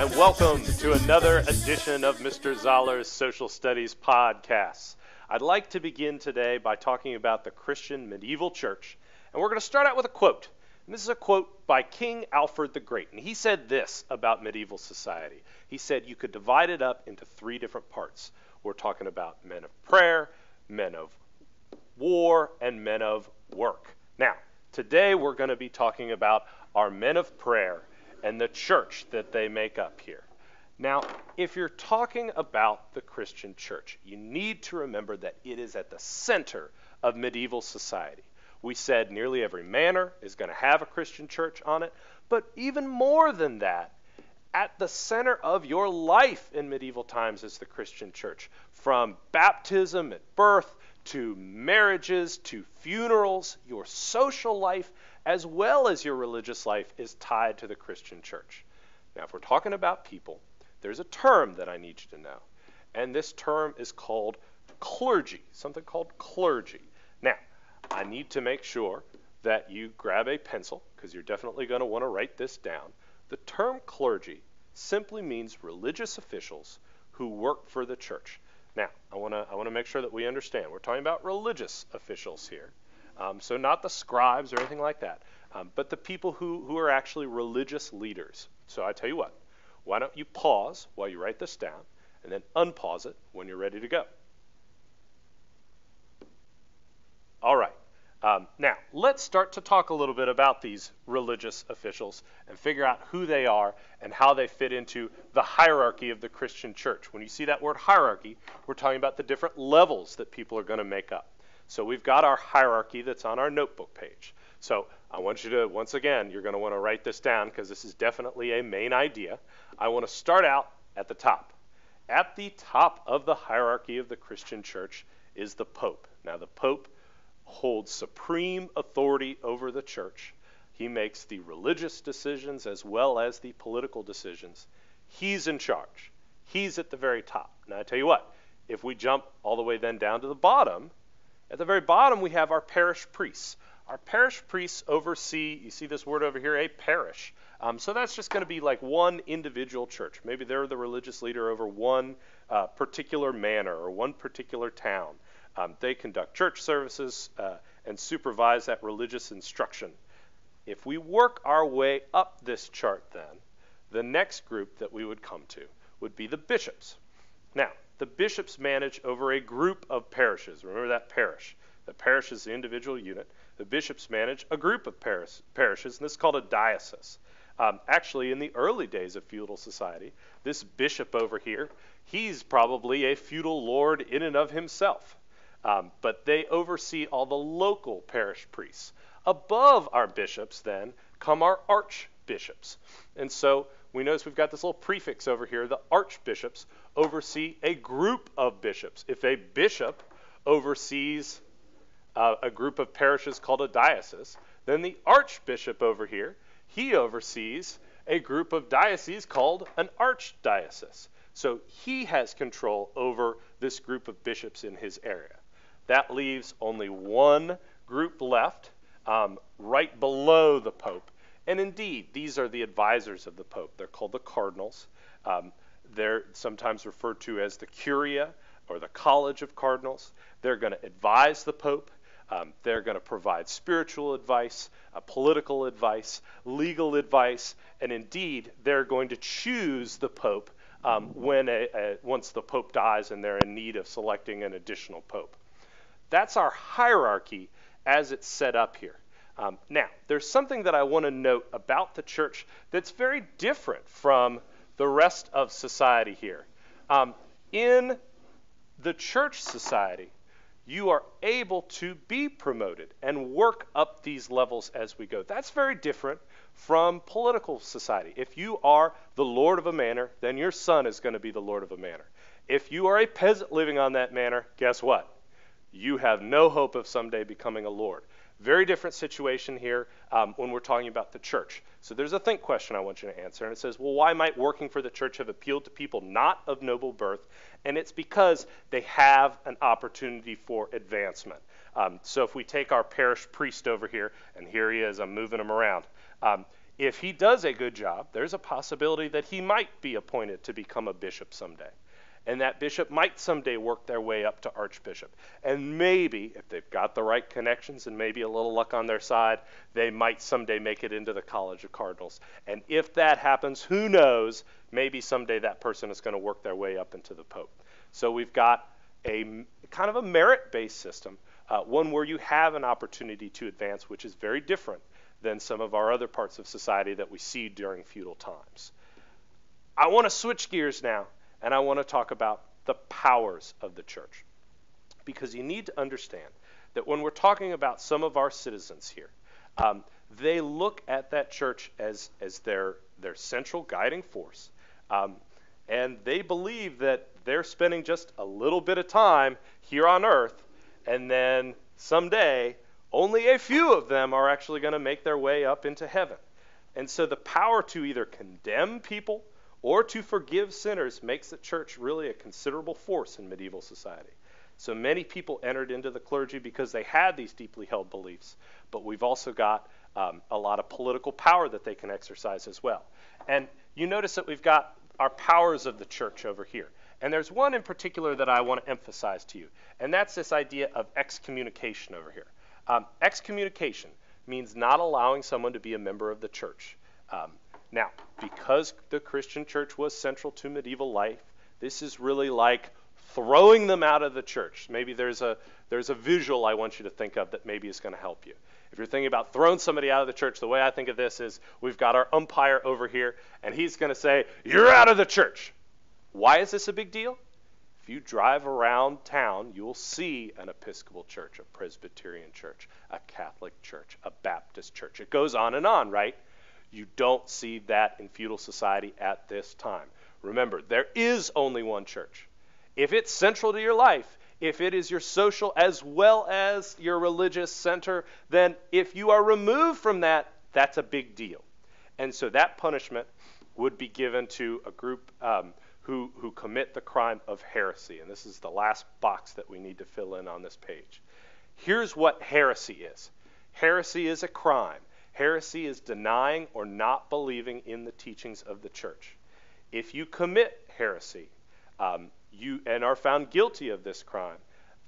and welcome to another edition of Mr. Zoller's Social Studies Podcast. I'd like to begin today by talking about the Christian medieval church, and we're going to start out with a quote. And this is a quote by King Alfred the Great, and he said this about medieval society. He said you could divide it up into three different parts. We're talking about men of prayer, men of war, and men of work. Now, today we're going to be talking about our men of prayer and the church that they make up here. Now, if you're talking about the Christian church, you need to remember that it is at the center of medieval society. We said nearly every manor is going to have a Christian church on it, but even more than that, at the center of your life in medieval times is the Christian church. From baptism at birth to marriages to funerals, your social life as well as your religious life is tied to the Christian church. Now, if we're talking about people, there's a term that I need you to know, and this term is called clergy, something called clergy. Now, I need to make sure that you grab a pencil, because you're definitely going to want to write this down. The term clergy simply means religious officials who work for the church. Now, I want to make sure that we understand. We're talking about religious officials here. So not the scribes or anything like that, but the people who are actually religious leaders. So I tell you what, why don't you pause while you write this down, and then unpause it when you're ready to go. All right. Now, let's start to talk a little bit about these religious officials and figure out who they are and how they fit into the hierarchy of the Christian church. When you see that word hierarchy, we're talking about the different levels that people are going to make up. So we've got our hierarchy that's on our notebook page. So I want you to, once again, you're going to want to write this down because this is definitely a main idea. I want to start out at the top. At the top of the hierarchy of the Christian church is the Pope. Now, the Pope holds supreme authority over the church. He makes the religious decisions as well as the political decisions. He's in charge. He's at the very top. Now, I tell you what, if we jump all the way then down to the bottom, at the very bottom we have our parish priests. Our parish priests oversee, you see this word over here, a parish. So that's just going to be like one individual church. Maybe they're the religious leader over one particular manor or one particular town. They conduct church services and supervise that religious instruction. If we work our way up this chart then, the next group that we would come to would be the bishops. Now, the bishops manage over a group of parishes. Remember that parish. The parish is the individual unit. The bishops manage a group of parishes, and this is called a diocese. Actually, in the early days of feudal society, this bishop over here, he's probably a feudal lord in and of himself. But they oversee all the local parish priests. Above our bishops, then, come our archbishops. And so we notice we've got this little prefix over here. The archbishops oversee a group of bishops. If a bishop oversees a group of parishes called a diocese, then the archbishop over here, he oversees a group of dioceses called an archdiocese. So he has control over this group of bishops in his area. That leaves only one group left, right below the Pope. And indeed, these are the advisors of the Pope. They're called the cardinals. They're sometimes referred to as the Curia or the College of Cardinals. They're going to advise the Pope. They're going to provide spiritual advice, political advice, legal advice, and indeed, they're going to choose the Pope once the Pope dies and they're in need of selecting an additional Pope. That's our hierarchy as it's set up here. Now, there's something that I want to note about the church that's very different from the rest of society here. In the church society, you are able to be promoted and work up these levels as we go. That's very different from political society. If you are the lord of a manor, then your son is going to be the lord of a manor. If you are a peasant living on that manor, guess what? You have no hope of someday becoming a lord. Very different situation here when we're talking about the church. So there's a think question I want you to answer, and it says, well, why might working for the church have appealed to people not of noble birth? And it's because they have an opportunity for advancement. So if we take our parish priest over here, and here he is, I'm moving him around. If he does a good job, there's a possibility that he might be appointed to become a bishop someday. And that bishop might someday work their way up to archbishop. And maybe, if they've got the right connections and maybe a little luck on their side, they might someday make it into the College of Cardinals. And if that happens, who knows, maybe someday that person is going to work their way up into the Pope. So we've got a kind of a merit-based system, one where you have an opportunity to advance, which is very different than some of our other parts of society that we see during feudal times. I want to switch gears now, and I want to talk about the powers of the church. Because you need to understand that when we're talking about some of our citizens here, they look at that church as their central guiding force. And they believe that they're spending just a little bit of time here on earth, and then someday only a few of them are actually going to make their way up into heaven. And so the power to either condemn people or to forgive sinners makes the church really a considerable force in medieval society. So many people entered into the clergy because they had these deeply held beliefs, but we've also got a lot of political power that they can exercise as well. And you notice that we've got our powers of the church over here. And there's one in particular that I want to emphasize to you, and that's this idea of excommunication over here. Excommunication means not allowing someone to be a member of the church. Now, because the Christian church was central to medieval life, this is really like throwing them out of the church. Maybe there's a visual I want you to think of that maybe is going to help you. If you're thinking about throwing somebody out of the church, the way I think of this is we've got our umpire over here, and he's going to say, "You're out of the church." Why is this a big deal? If you drive around town, you'll see an Episcopal church, a Presbyterian church, a Catholic church, a Baptist church. It goes on and on, right? You don't see that in feudal society at this time. Remember, there is only one church. If it's central to your life, if it is your social as well as your religious center, then if you are removed from that, that's a big deal. And so that punishment would be given to a group who commit the crime of heresy. And this is the last box that we need to fill in on this page. Here's what heresy is. Heresy is a crime. Heresy is denying or not believing in the teachings of the church. If you commit heresy, and are found guilty of this crime,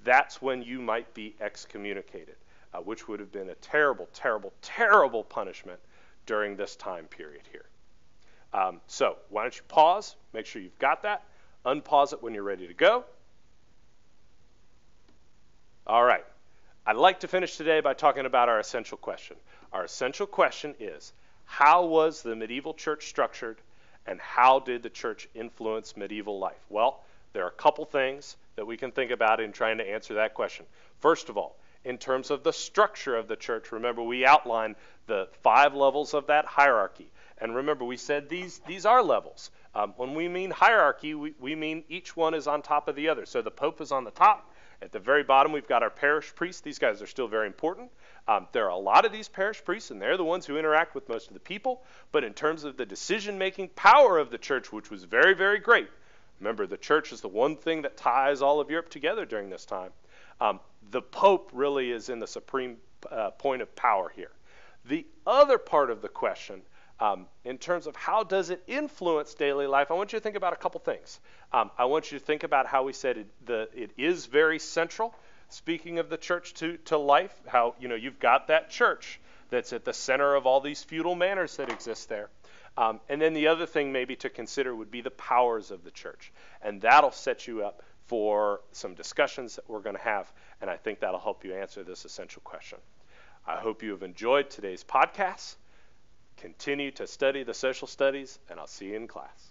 that's when you might be excommunicated, which would have been a terrible, terrible, terrible punishment during this time period here. So why don't you pause, make sure you've got that, unpause it when you're ready to go. All right. I'd like to finish today by talking about our essential question. Our essential question is, how was the medieval church structured, and how did the church influence medieval life? Well, there are a couple things that we can think about in trying to answer that question. First of all, in terms of the structure of the church, remember we outlined the 5 levels of that hierarchy. And remember, we said these are levels. When we mean hierarchy, we mean each one is on top of the other. So the Pope is on the top. At the very bottom, we've got our parish priests. These guys are still very important. There are a lot of these parish priests, and they're the ones who interact with most of the people. But in terms of the decision-making power of the church, which was very, very great, remember, the church is the one thing that ties all of Europe together during this time. The Pope really is in the supreme point of power here. The other part of the question, in terms of how does it influence daily life, I want you to think about a couple things. I want you to think about how we said it is very central, speaking of the church to life, how you've got that church that's at the center of all these feudal manors that exist there. And then the other thing maybe to consider would be the powers of the church. And that'll set you up for some discussions that we're going to have, and I think that'll help you answer this essential question. I hope you have enjoyed today's podcast. Continue to study the social studies, and I'll see you in class.